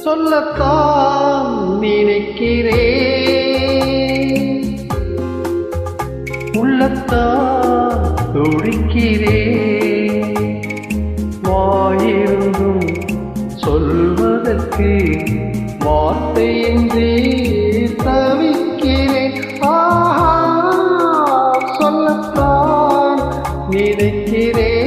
சொல்லத்தான் நினைக்கிறேன், உள்ளத்தான் துடிக்கிறேன். வாயிருந்தும் சொல்வதற்கு வார்த்தையின்றி தவிக்கிறேன். சொல்லத்தான் நினைக்கிறேன்.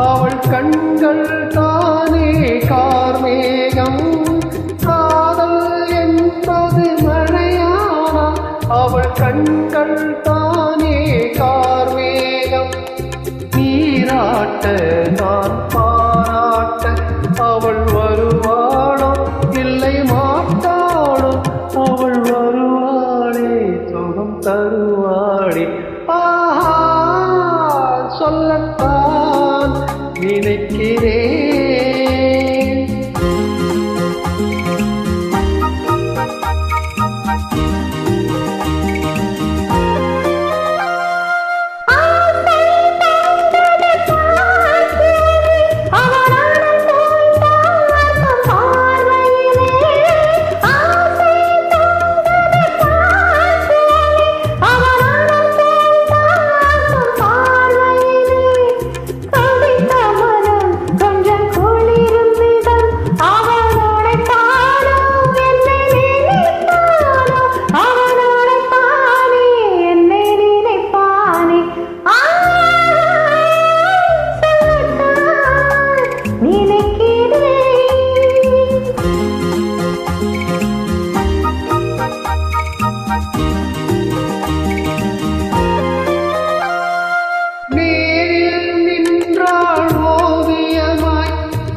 அவள் கண்கள் தானே கார்மேகம். காதல் என்பது மழையானால் அவள் கண்கள் தானே கார்மேகம். நீராட்ட நான் பாராட்ட அவள் வருவாளோ இல்லை மாட்டாளோ, அவள் வருவாளே சுகம் தருவாளே. சொல்லத்தான் நினைக்கிறேன்.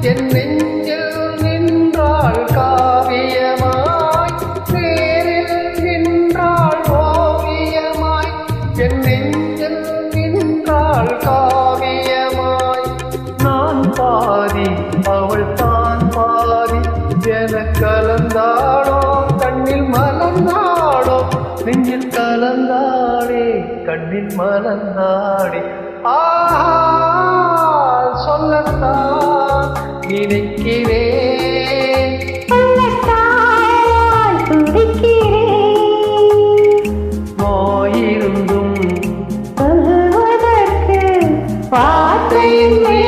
என் நெஞ்சில் நின்றாள் காவியமாய், நேரில் நின்றாள் ஓவியமாய். என் நெஞ்சில் நின்றாள் காவியமாய். நான் பாதி அவள் தான் பாதி என கலந்தாளோ, கண்ணில் மலர்ந்தாளோ, நெஞ்சில் கலந்தாளே கண்ணில் மலர்ந்தாளே. சொல்லத்தான் நினைக்கிறேன், வாயிருந்தும் சொல்வதற்கு வார்த்தையின்றி